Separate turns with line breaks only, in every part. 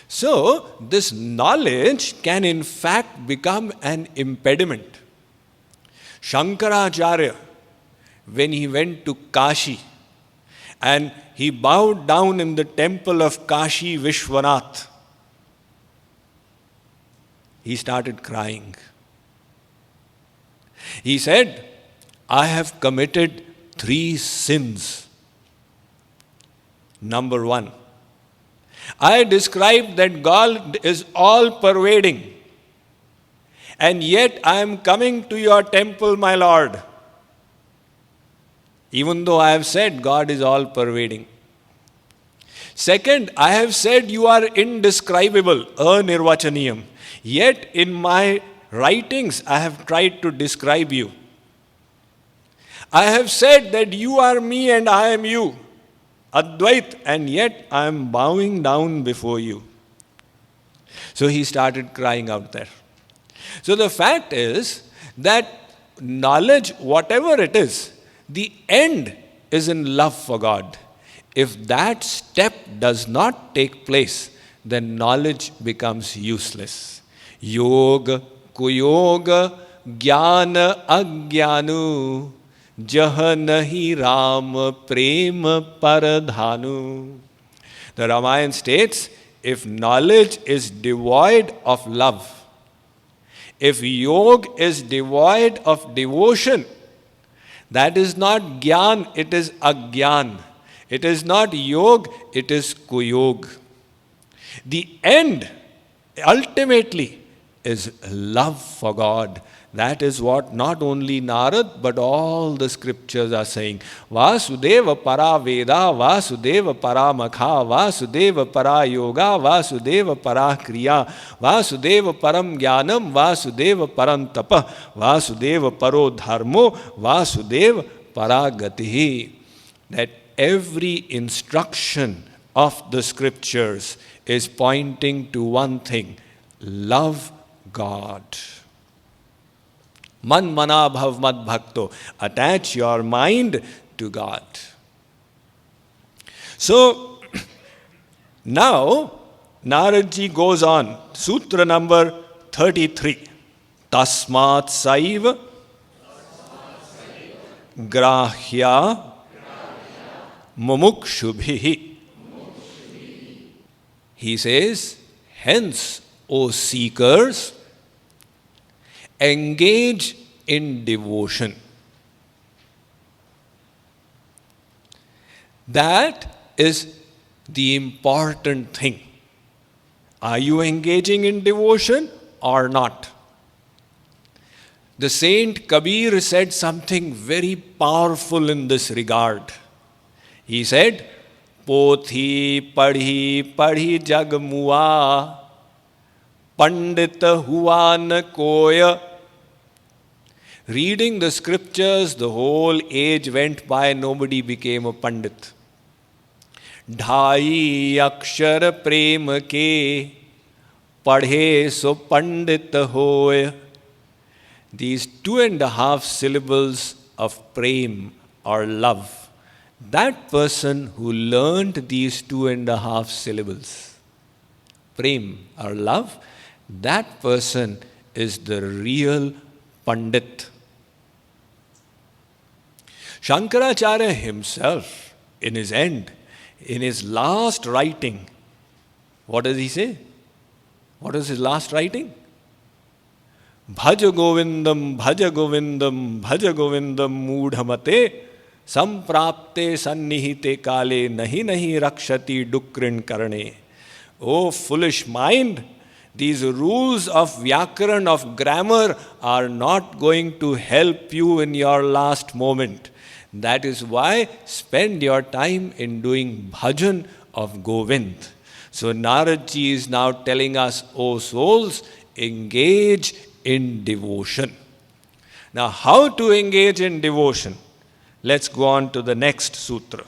So, this knowledge can in fact become an impediment. Shankaracharya, when he went to Kashi and he bowed down in the temple of Kashi Vishwanath, he started crying. He said, I have committed 3 sins. Number 1, I described that God is all-pervading, and yet I am coming to your temple, my Lord, even though I have said God is all-pervading. Second, I have said you are indescribable, anirvachaniyam, yet in my writings I have tried to describe you. I have said that you are me and I am you, Advait, and yet I am bowing down before you. So he started crying out there. So the fact is that knowledge, whatever it is, the end is in love for God. If that step does not take place, then knowledge becomes useless. Yoga, kuyoga, jnana, ajnanu, Jah nahi Ram prema paradhanu. The Ramayana states, if knowledge is devoid of love, if yoga is devoid of devotion, that is not gyan, it is agyan. It is not yoga, it is kuyog. The end, ultimately, is love for God. That is what not only Narad, but all the scriptures are saying. Vasudeva para Veda, Vasudeva para Makha, Vasudeva para Yoga, Vasudeva para Kriya, Vasudeva param Jnanam, Vasudeva param Tapa, Vasudeva paro Dharmo, Vasudeva para Gatihi. That every instruction of the scriptures is pointing to one thing: love God. Man mana bhav mad bhakto. Attach your mind to God. So, now, Naradji goes on. Sutra number 33. Tasmatsaiva grahya mumukshubhih. He says, hence, O seekers, engage in devotion. That is the important thing. Are you engaging in devotion or not? The Saint Kabir said something very powerful in this regard. He said, Pothi padhi padhi jag mua, pandita hua na koya. Reading the scriptures, the whole age went by, nobody became a pandit. Dhai akshar prem ke, padhe so pandit hoy. These 2.5 syllables of prem or love. That person who learned these 2.5 syllables, prem or love, that person is the real pandit. Shankaracharya himself, in his end, in his last writing, what does he say? What is his last writing? Bhaja Govindam, Bhaja Govindam, Bhaja Govindam Mudhamate, Samprapte Sannihite Kale, Nahi Nahi Rakshati Dukrin Karane. O foolish mind, these rules of Vyakaran, of grammar, are not going to help you in your last moment. That is why spend your time in doing bhajan of Govind. So Naradji is now telling us, O souls, engage in devotion. Now, how to engage in devotion? Let's go on to the next sutra.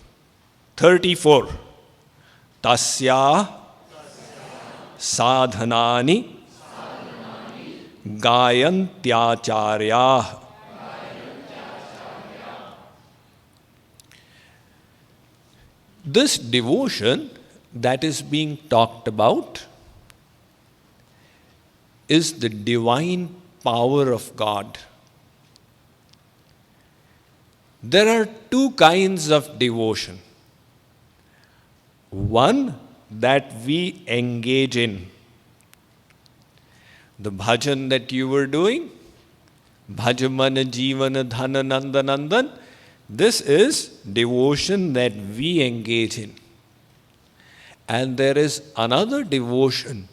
34. Tasyah sadhanani gayantyacharyah. This devotion that is being talked about is the divine power of God. There are two kinds of devotion. One that we engage in. The bhajan that you were doing, bhajamana jivana dhana nanda nandan, this is devotion that we engage in. And there is another devotion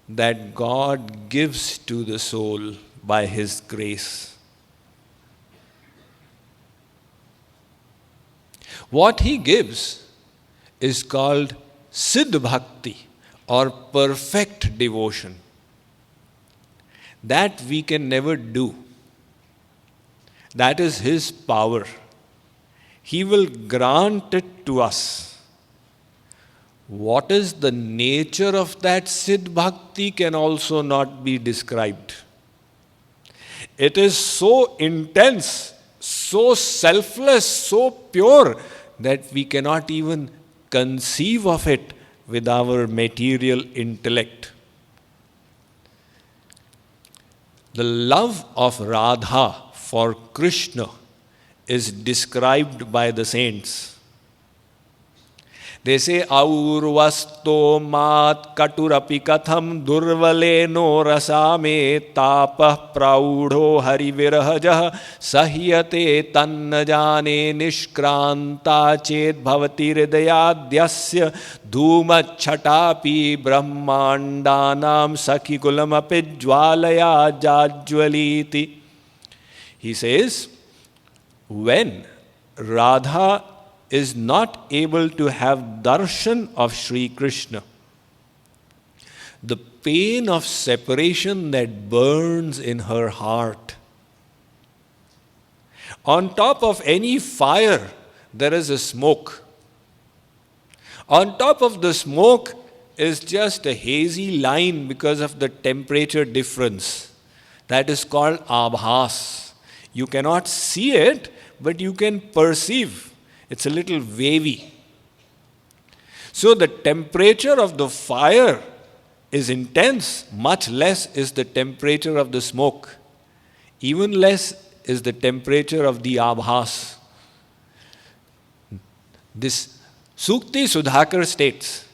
that God gives to the soul by His grace. What He gives is called Siddh Bhakti or perfect devotion. That we can never do. That is His power. He will grant it to us. What is the nature of that Siddh Bhakti can also not be described. It is so intense, so selfless, so pure that we cannot even conceive of it with our material intellect. The love of Radha for Krishna is described by the saints. They say, Aurvasto mat katurapi katham durvaleno rasame tapah praudho harivirahajah sahyate tannajane nishkranta ched bhavati hridayadyasya dhumachhatapi brahmandanam sakhikulam jwalaya jajwaliti. He says, when Radha is not able to have darshan of Sri Krishna, the pain of separation that burns in her heart. On top of any fire, there is a smoke. On top of the smoke is just a hazy line because of the temperature difference. That is called abhas. You cannot see it, but you can perceive. It's a little wavy. So the temperature of the fire is intense, much less is the temperature of the smoke. Even less is the temperature of the abhas. This Sukti Sudhakar states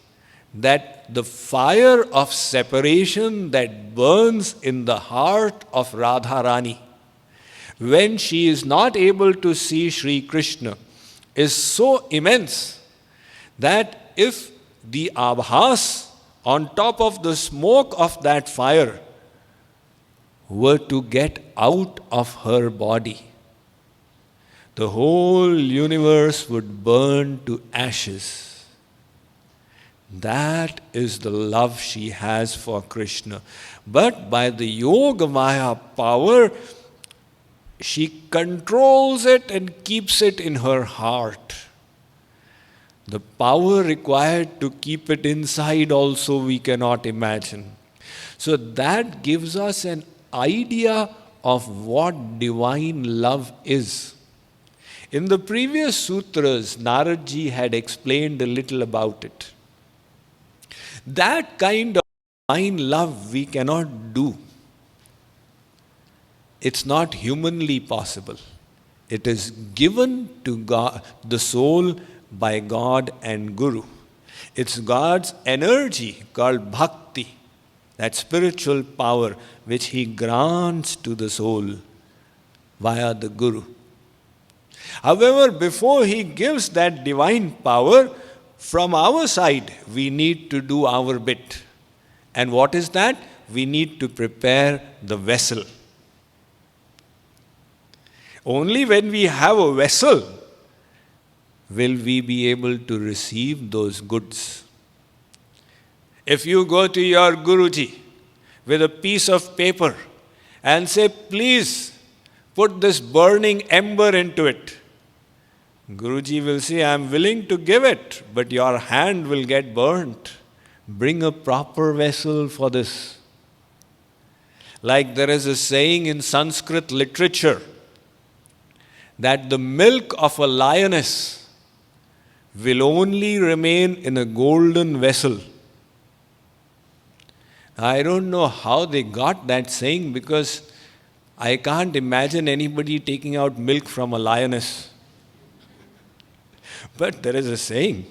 that the fire of separation that burns in the heart of Radharani when she is not able to see Sri Krishna is so immense that if the abhas on top of the smoke of that fire were to get out of her body, the whole universe would burn to ashes. That is the love she has for Krishna. But by the Yoga Maya power, she controls it and keeps it in her heart. The power required to keep it inside also we cannot imagine. So that gives us an idea of what divine love is. In the previous sutras, Narad ji had explained a little about it. That kind of divine love we cannot do. It's not humanly possible. It is given to God, the soul, by God and Guru. It's God's energy called bhakti, that spiritual power which He grants to the soul via the Guru. However, before He gives that divine power, from our side, we need to do our bit. And what is that? We need to prepare the vessel. Only when we have a vessel will we be able to receive those goods. If you go to your Guruji with a piece of paper and say, please put this burning ember into it, Guruji will say, I am willing to give it, but your hand will get burnt. Bring a proper vessel for this. Like there is a saying in Sanskrit literature, that the milk of a lioness will only remain in a golden vessel. I don't know how they got that saying, because I can't imagine anybody taking out milk from a lioness. But there is a saying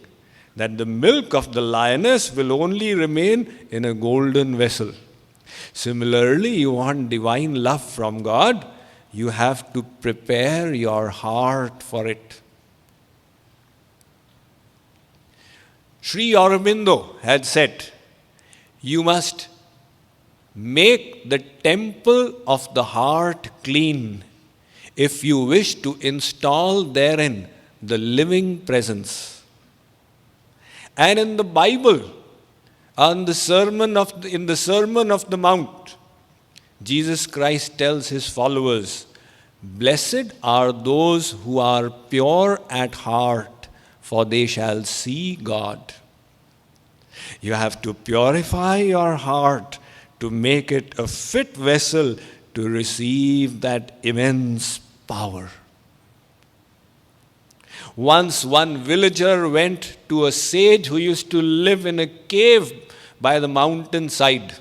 that the milk of the lioness will only remain in a golden vessel. Similarly, you want divine love from God, you have to prepare your heart for it. Sri Aurobindo had said, you must make the temple of the heart clean if you wish to install therein the living presence. And in the Bible, in the Sermon of the Mount, Jesus Christ tells his followers, blessed are those who are pure at heart, for they shall see God. You have to purify your heart to make it a fit vessel to receive that immense power. Once one villager went to a sage who used to live in a cave by the mountainside.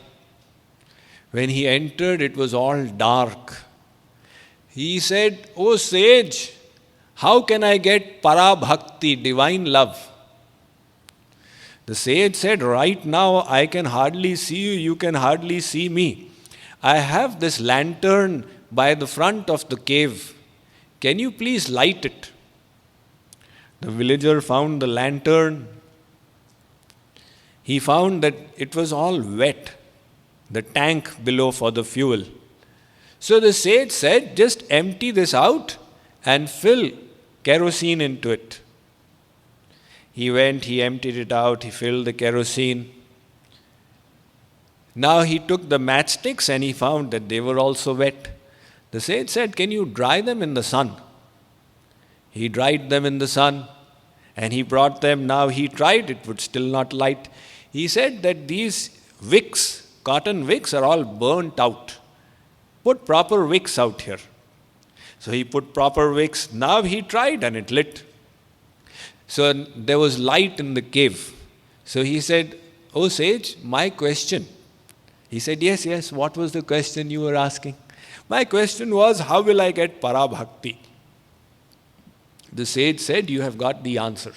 When he entered, it was all dark. He said, "O sage, how can I get para-bhakti, divine love?" The sage said, "Right now I can hardly see you, you can hardly see me. I have this lantern by the front of the cave. Can you please light it?" The villager found the lantern. He found that it was all wet, the tank below for the fuel. So the sage said, "Just empty this out and fill kerosene into it." He went, he emptied it out, he filled the kerosene. Now he took the matchsticks and he found that they were also wet. The sage said, "Can you dry them in the sun?" He dried them in the sun and he brought them. Now he tried, it would still not light. He said that these wicks, cotton wicks, are all burnt out. Put proper wicks out here. So he put proper wicks. Now he tried and it lit. So there was light in the cave. So he said, "Oh sage, my question." He said, Yes, what was the question you were asking?" "My question was, how will I get para-bhakti?" The sage said, "You have got the answer.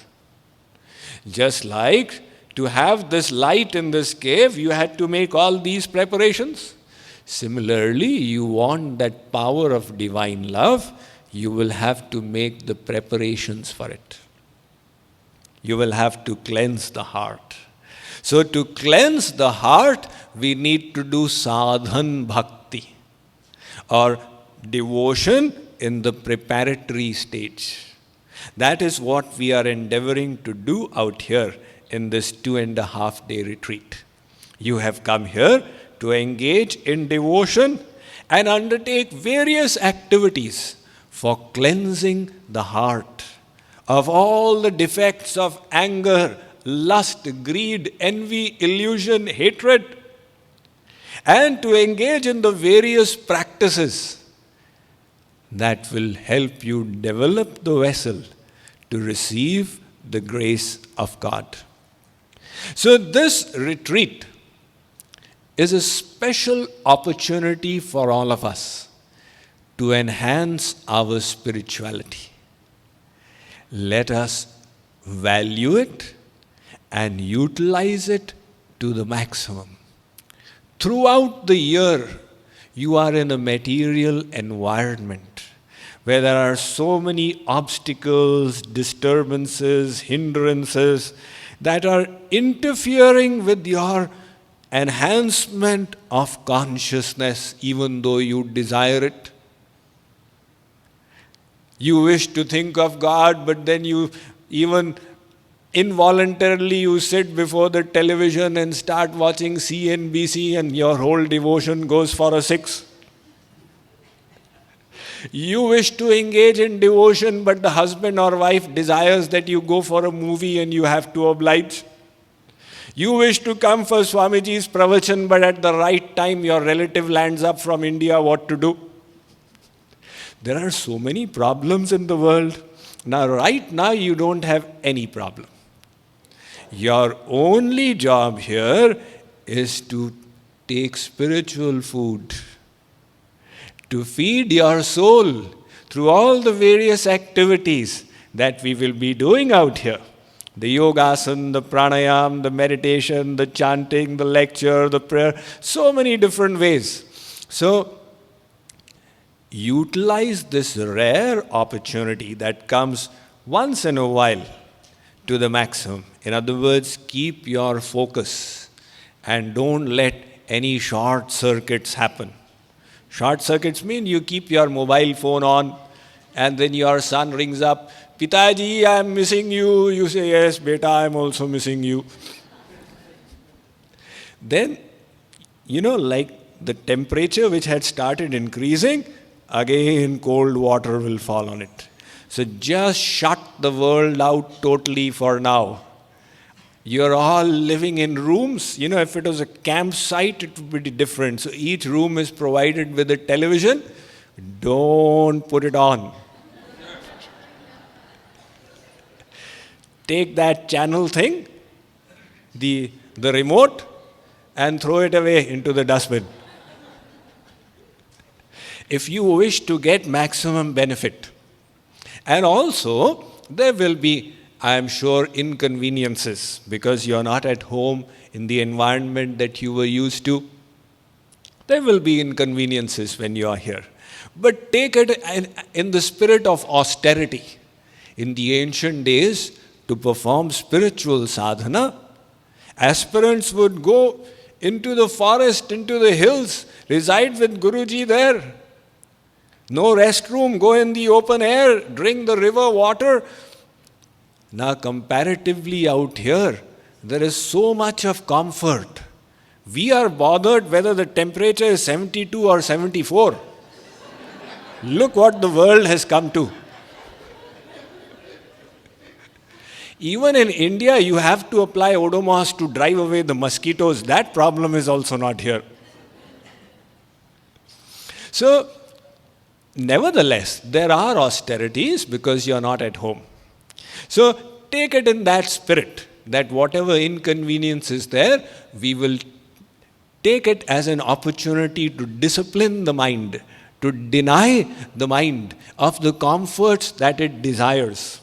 Just like to have this light in this cave, you had to make all these preparations. Similarly, you want that power of divine love, you will have to make the preparations for it. You will have to cleanse the heart. So to cleanse the heart, we need to do sadhan bhakti, or devotion in the preparatory stage. That is what we are endeavoring to do out here in this 2.5-day retreat. You have come here to engage in devotion and undertake various activities for cleansing the heart of all the defects of anger, lust, greed, envy, illusion, hatred, and to engage in the various practices that will help you develop the vessel to receive the grace of God. So this retreat is a special opportunity for all of us to enhance our spirituality. Let us value it and utilize it to the maximum. Throughout the year, you are in a material environment where there are so many obstacles, disturbances, hindrances that are interfering with your enhancement of consciousness, even though you desire it. You wish to think of God, but then you even involuntarily you sit before the television and start watching CNBC and your whole devotion goes for a 6. You wish to engage in devotion, but the husband or wife desires that you go for a movie and you have to oblige. You wish to come for Swamiji's pravachan, but at the right time your relative lands up from India, what to do? There are so many problems in the world. Now, right now, you don't have any problem. Your only job here is to take spiritual food, to feed your soul through all the various activities that we will be doing out here. The yogasana, the pranayam, the meditation, the chanting, the lecture, the prayer, so many different ways. So, utilize this rare opportunity that comes once in a while to the maximum. In other words, keep your focus and don't let any short circuits happen. Short circuits mean you keep your mobile phone on and then your son rings up, Pitaji, I am missing you. You say, yes, beta, I am also missing you. Then, like the temperature which had started increasing, again cold water will fall on it. So just shut the world out totally for now. You're all living in rooms. If it was a campsite, it would be different. So each room is provided with a television. Don't put it on. Take that channel thing, the remote, and throw it away into the dustbin. If you wish to get maximum benefit. And also, there will be, I am sure, inconveniences because you're not at home in the environment that you were used to. There will be inconveniences when you are here. But take it in the spirit of austerity. In the ancient days, to perform spiritual sadhana, aspirants would go into the forest, into the hills, reside with Guruji there. No restroom, go in the open air, drink the river water. Now, comparatively out here, there is so much of comfort. We are bothered whether the temperature is 72 or 74. Look what the world has come to. Even in India, you have to apply Odomos to drive away the mosquitoes. That problem is also not here. So, nevertheless, there are austerities because you are not at home. So, take it in that spirit, that whatever inconvenience is there, we will take it as an opportunity to discipline the mind, to deny the mind of the comforts that it desires.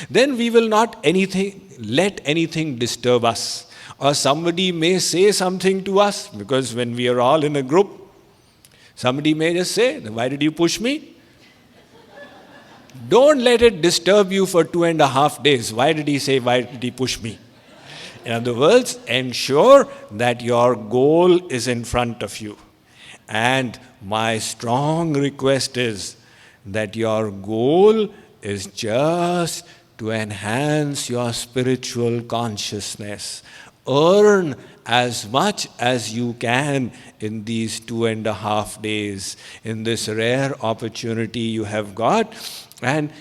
Then we will not let anything disturb us. Or somebody may say something to us, because when we are all in a group, somebody may just say, why did you push me? Don't let it disturb you for 2.5 days. Why did he say, why did he push me? In other words, ensure that your goal is in front of you. And my strong request is that your goal is just to enhance your spiritual consciousness. Earn as much as you can in these 2.5 days, in this rare opportunity you have got, and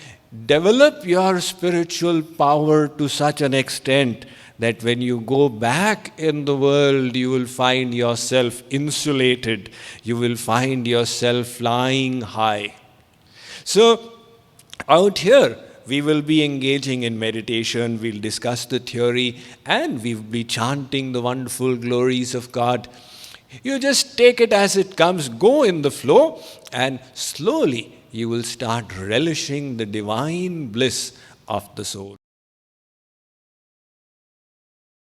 develop your spiritual power to such an extent that when you go back in the world, you will find yourself insulated. You will find yourself flying high. So, out here, we will be engaging in meditation, we'll discuss the theory, and we'll be chanting the wonderful glories of God. You just take it as it comes, go in the flow, and slowly you will start relishing the divine bliss of the soul.